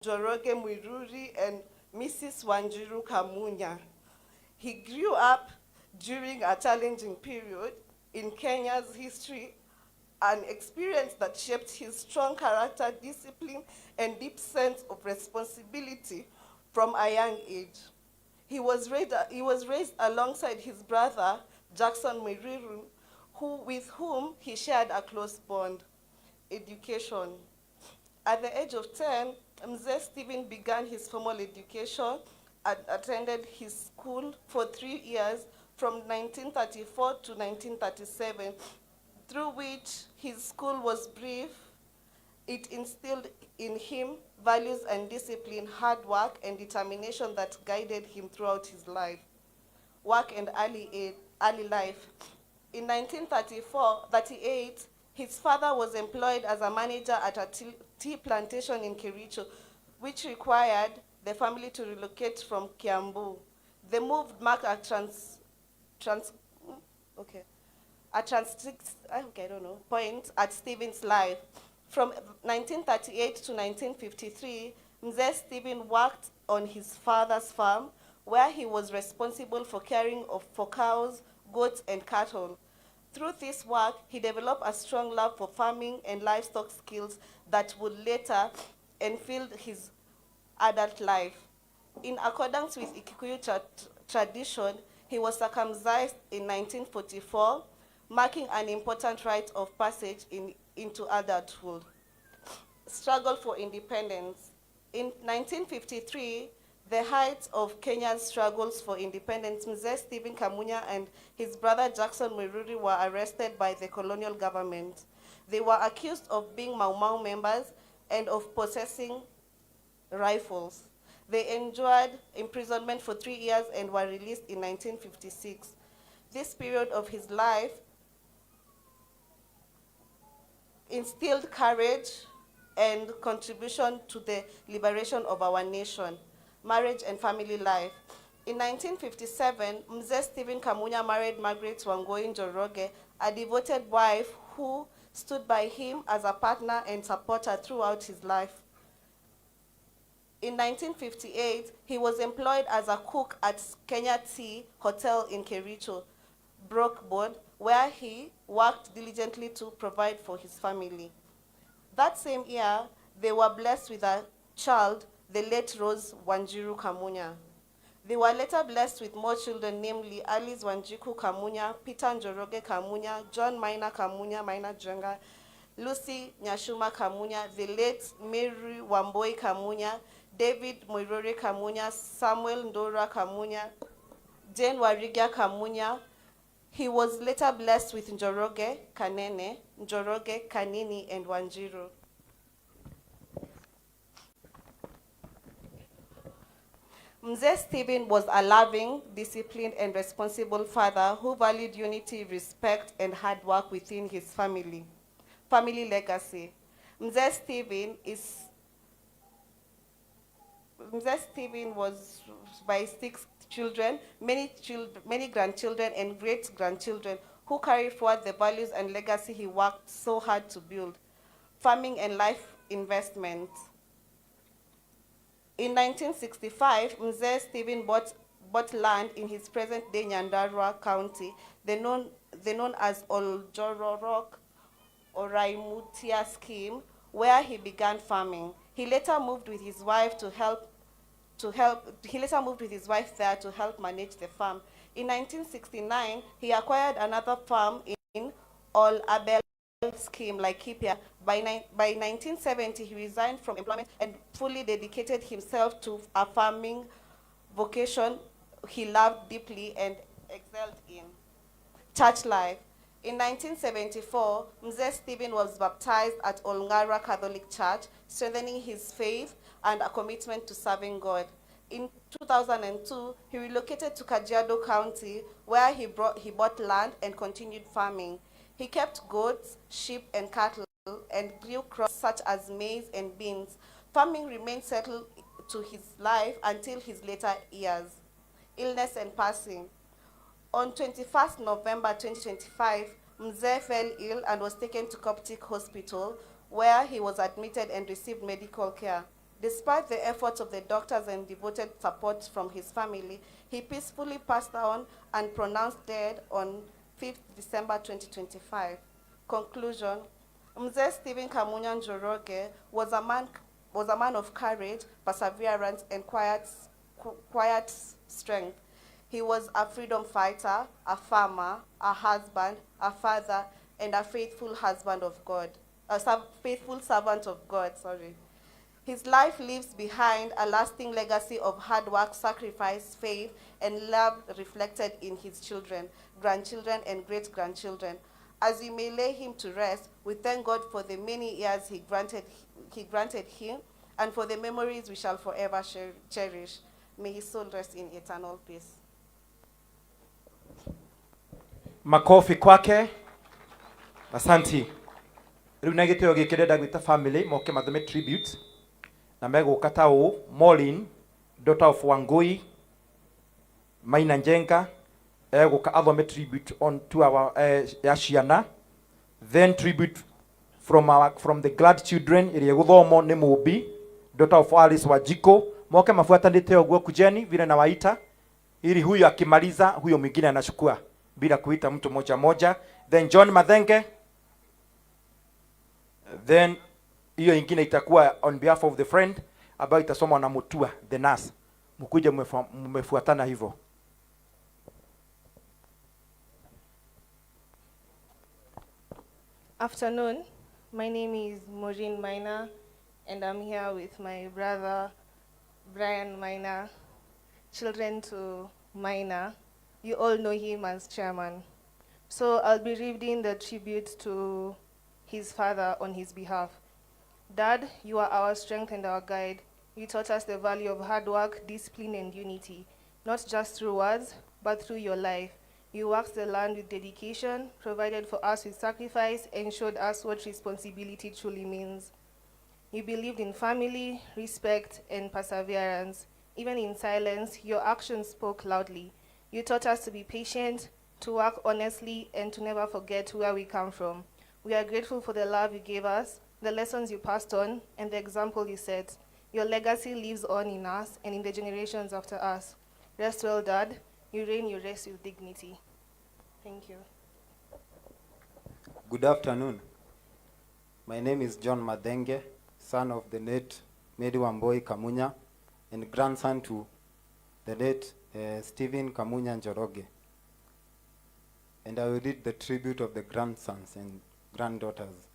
Njoroge Mwiruri and Mrs. Wanjiru Kamunya. He grew up during a challenging period in Kenya's history, an experience that shaped his strong character, discipline, and deep sense of responsibility from a young age. He was raised alongside his brother, Jackson Mwiriru, with whom he shared a close bond. Education. At the age of 10, Mzee Stephen began his formal education and attended his school for 3 years from 1934 to 1937, through which his school was brief. It instilled in him values and discipline, hard work, and determination that guided him throughout his life, work, and early life. In 1938, his father was employed as a manager at a tea plantation in Kericho, which required the family to relocate from Kiambu. The move marked a okay, I don't know, point at Stephen's life. From 1938 to 1953, Mzee Stephen worked on his father's farm, where he was responsible for caring for cows, goats, and cattle. Through this work, he developed a strong love for farming and livestock skills that would later enfill his adult life. In accordance with Ikikuyu tradition, he was circumcised in 1944, marking an important rite of passage into adulthood. Struggle for independence. In 1953, the height of Kenya's struggles for independence, Mzee Stephen Kamunya and his brother Jackson Mwiruri were arrested by the colonial government. They were accused of being Mau Mau members and of possessing rifles. They endured imprisonment for 3 years and were released in 1956. This period of his life instilled courage and contribution to the liberation of our nation. Marriage and family life. In 1957, Mzee Stephen Kamunya married Margaret Wangoi Njoroge, a devoted wife who stood by him as a partner and supporter throughout his life. In 1958, he was employed as a cook at Kenya Tea Hotel in Kericho, Brookboard, where he worked diligently to provide for his family. That same year, they were blessed with a child, the late Rose Wanjiru Kamunya. They were later blessed with more children, namely Alice Wanjiku Kamunya, Peter Njoroge Kamunya, John Maina Kamunya, Maina Njenga, Lucy Nyashuma Kamunya, the late Mary Wamboi Kamunya, David Mwiruri Kamunya, Samuel Ndora Kamunya, Jane Wariga Kamunya. He was later blessed with Njoroge Kanene, Njoroge Kanini, and Wanjiru. Mzee Stephen was a loving, disciplined, and responsible father who valued unity, respect, and hard work within his family. Family legacy. Mzee Stephen was by 6 children, many grandchildren, and great-grandchildren who carry forward the values and legacy he worked so hard to build. Farming and life investment. In 1965, Mzee Stephen bought land in his present-day Nyandarua County, the known as Oljororok or Raimutia scheme, where he began farming. He later moved with his wife there to help manage the farm. In 1969, he acquired another farm in Ol Abel scheme, Laikipia. By 1970, he resigned from employment and fully dedicated himself to a farming vocation he loved deeply and excelled in. Church life. In 1974, Mzee Stephen was baptized at Olngara Catholic Church, strengthening his faith and a commitment to serving God. In 2002, he relocated to Kajiado County, where he bought land and continued farming. He kept goats, sheep, and cattle, and grew crops such as maize and beans. Farming remained settled to his life until his later years. Illness and passing. On 21st November 2025, Mzee fell ill and was taken to Coptic Hospital, where he was admitted and received medical care. Despite the efforts of the doctors and devoted support from his family, he peacefully passed on and pronounced dead on 5th December 2025. Conclusion: Mzee Stephen Kamunya Njoroge was a man of courage, perseverance, and quiet strength. He was a freedom fighter, a farmer, a husband, a father, and a faithful husband of God, faithful servant of God, sorry. His life leaves behind a lasting legacy of hard work, sacrifice, faith, and love reflected in his children, grandchildren, and great-grandchildren. As we may lay him to rest, we thank God for the many years he granted him, and for the memories we shall forever cherish. May his soul rest in eternal peace. Makofi kwake. Asanti. Riu na gitio gikirenda gwita family moke mathome tribute na meguka ta ũ Maureen, daughter of Wangui, Maina Njenga eguka athome tribute on to our ya ciana, then tribute from the glad children iria guthomo ni Mumbi, daughter of Alice Wajiko, moke mafuatanite oguo kujeni vile na waita, ili huyu akimaliza huyo mwingine anachukua bila kuita mtu moja moja, then John Mathenge, then hiyo ingine itakuwa on behalf of the friend ambayo itasomwa na Mutua the nurse. Mkuje mmefuatana hivyo. Afternoon, my name is Maina, and I'm here with my brother Brian Maina, children to Maina. You all know him as chairman. So I'll be reading the tribute to his father on his behalf. Dad, you are our strength and our guide. You taught us the value of hard work, discipline, and unity, not just through words, but through your life. You worked the land with dedication, provided for us with sacrifice, and showed us what responsibility truly means. You believed in family, respect, and perseverance. Even in silence, your actions spoke loudly. You taught us to be patient, to work honestly, and to never forget where we come from. We are grateful for the love you gave us, the lessons you passed on, and the example you set. Your legacy lives on in us and in the generations after us. Rest well, Dad. You reign, you rest with dignity. Thank you. Good afternoon. My name is John Mathenge, son of the late Mary Wamboi Kamunya, and grandson to the late Stephen Kamunya Njoroge. And I will read the tribute of the grandsons and granddaughters.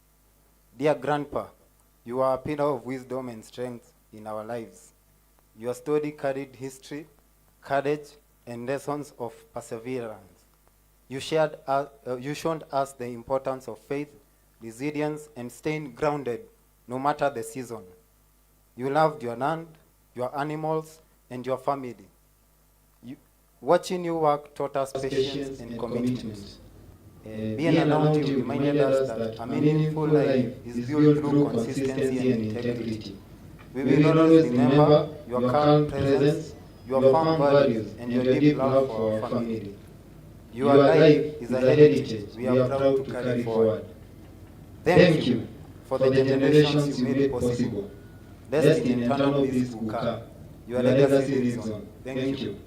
Dear Grandpa, you are a pillar of wisdom and strength in our lives. Your story carried history, courage, and lessons of perseverance. You showed us the importance of faith, resilience, and staying grounded no matter the season. You loved your land, your animals, and your family. Watching you work taught us patience and commitment. Being around you reminded us that a meaningful life is built through consistency and integrity. We will always remember your calm presence, your firm values, and your deep love for our family. Your life is a heritage we are proud to carry forward. Thank you for the generations you made possible. Rest in eternal peace, Buka. Your legacy lives on. Thank you.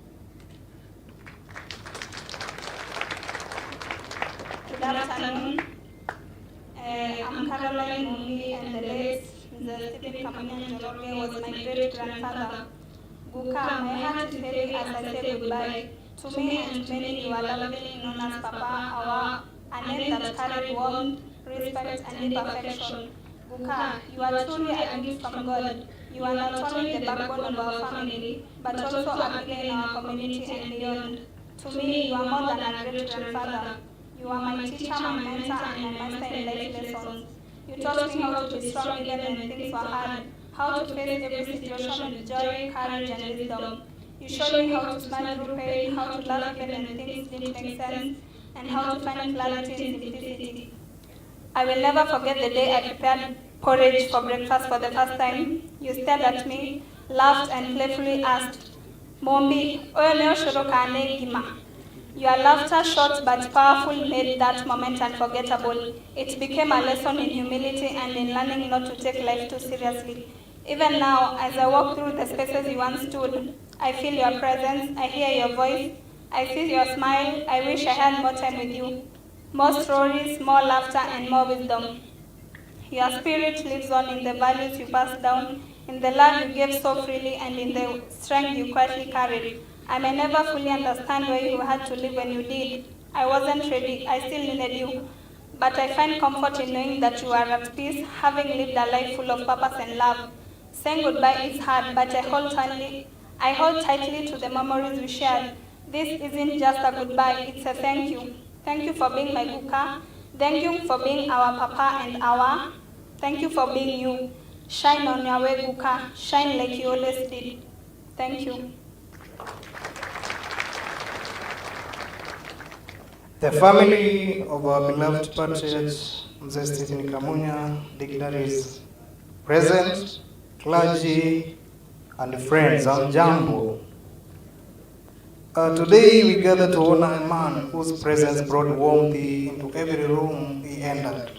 Good afternoon. I'm Caroline Mumbi, and the late Mr. Stephen Kamunya Njoroge was my great-grandfather. Buka, my heart is heavy as I say goodbye. To me and to many, you are lovingly known as Papa, a name that carried warmth, respect, and imperfection. Buka, you are truly a gift from God. You are not only the backbone of our family, but also a pillar in our community and beyond. To me, you are more than a great-grandfather. You are my teacher, my mentor, and my master in life lessons. You taught me how to be strong even when things were hard, how to face every situation with joy, courage, and wisdom. You showed me how to smile through pain, how to laugh even when things didn't make sense, and how to find clarity in simplicity. I will never forget the day I prepared porridge for breakfast for the first time. You stared at me, laughed, and playfully asked, "Mombi, oyo leo shorokane gima." Your laughter, short but powerful, made that moment unforgettable. It became a lesson in humility and in learning not to take life too seriously. Even now, as I walk through the spaces you once stood, I feel your presence, I hear your voice, I see your smile. I wish I had more time with you. More stories, more laughter, and more wisdom. Your spirit lives on in the values you passed down, in the love you gave so freely, and in the strength you quietly carried. I may never fully understand why you had to live when you did. I wasn't ready, I still needed you. But I find comfort in knowing that you are at peace, having lived a life full of purpose and love. Saying goodbye is hard, but I hold tightly to the memories we shared. This isn't just a goodbye, it's a thank you. Thank you for being my Guka. Thank you for being our Papa and our. Thank you for being you. Shine on your way, Guka. Shine like you always did. Thank you. The family of our beloved patriot, Mzee Stephen Kamunya, dignitaries present, clergy, and friends, Jambo. Today we gather to honor a man whose presence brought warmth into every room he entered.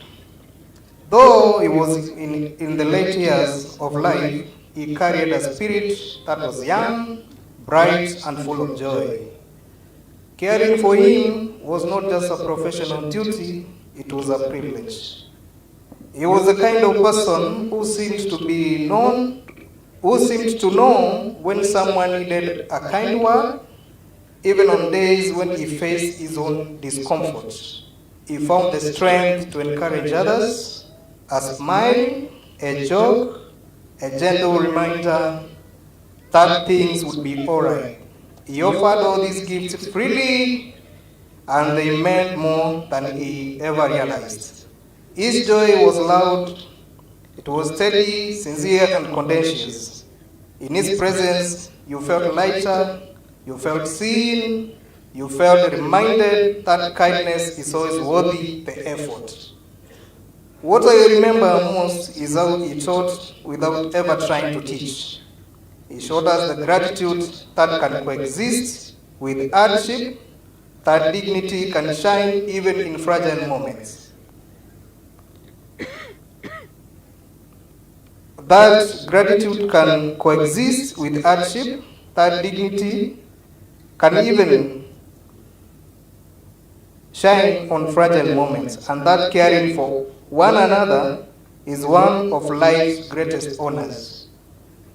Though he was in the late years of life, he carried a spirit that was young, bright, and full of joy. Caring for him was not just a professional duty, it was a privilege. He was the kind of person who seemed to know when someone needed a kind word, even on days when he faced his own discomfort. He found the strength to encourage others, a smile, a joke, a gentle reminder that things would be all right. He offered all these gifts freely, and they meant more than he ever realized. His joy was loud, it was steady, sincere, and contagious. In his presence, you felt lighter, you felt seen, you felt reminded that kindness is always worthy the effort. What I remember most is how he taught without ever trying to teach. He showed us the gratitude that can coexist with hardship, that dignity can shine even in fragile moments. That gratitude can coexist with hardship, that dignity can even shine on fragile moments, and that caring for one another is one of life's greatest honors.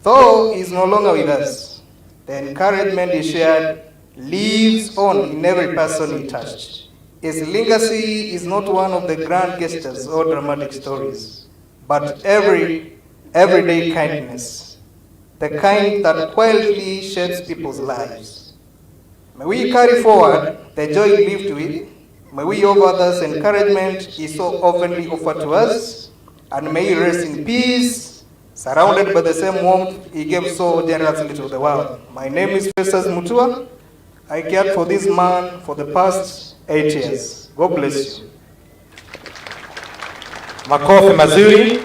Though he is no longer with us, the encouragement he shared lives on in every person he touched. His legacy is not one of the grand gestures or dramatic stories, but everyday kindness, the kind that quietly shapes people's lives. May we carry forward the joy he lived with, may we offer others encouragement he so oftenly offered to us, and may he rest in peace, surrounded by the same warmth he gave so generously to the world. My name is Festus Mutua. I cared for this man for the past 8 years. God bless you. Makofi mazuri.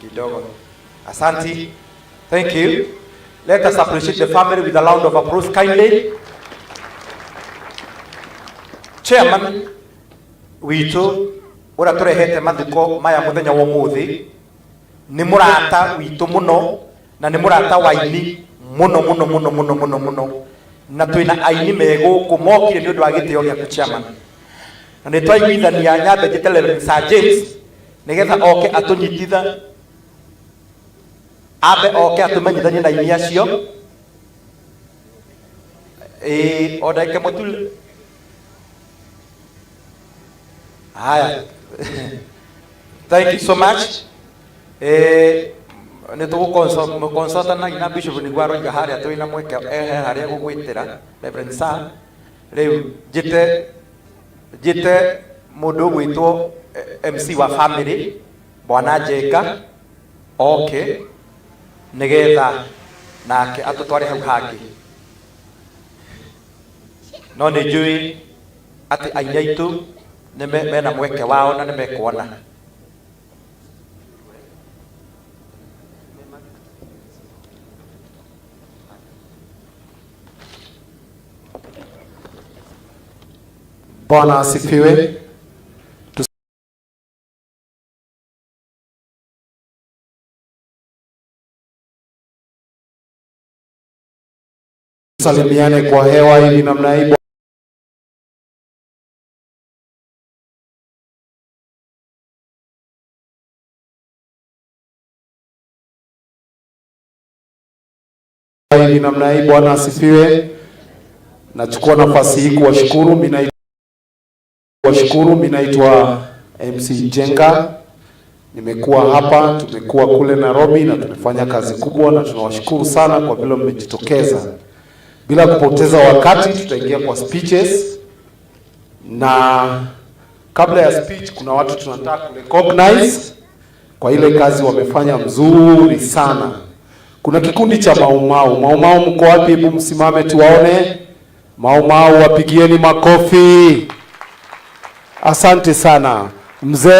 Kidogo. Asante. Thank you. Let us appreciate the family with a round of applause kindly. Chairman, witu ura turehete mathiko maya muthenya wa muthi ni murata witu muno na ni murata wa aini muno na twina aini mego kumokire ni undu wa gitio gya chairman na ni twaiguithania nyambe gitele Sir James nigetha oke atunyititha abe oke atumenyithanie na aini acio odaike mutul haya. Thank you so much. Ne to consult na bishop ni gwaro ngahari atwina mweke haria gugwitira Reverend Sir riu jite mundu gwitwo MC wa family bwana Njenga okay nigetha nake atutware hau hangi no ni njui ati ainyaitu mena mweke wao na nimekuona. Bwana asifiwe. Tusalimiane kwa hewa hivi namna hii. Hivi namna hii. Bwana asifiwe. Nachukua nafasi hii kuwashukuru. Mimi naitwa MC Njenga. Nimekuwa hapa, tumekuwa kule Nairobi na tumefanya kazi kubwa, na tunawashukuru sana kwa vile mmejitokeza. Bila kupoteza wakati, tutaingia kwa speeches, na kabla ya speech kuna watu tunataka recognize kwa ile kazi wamefanya mzuri sana. Kuna kikundi cha Maumau. Maumau mko wapi? Hebu msimame tuwaone. Maumau wapigieni makofi. Asante sana. Mzee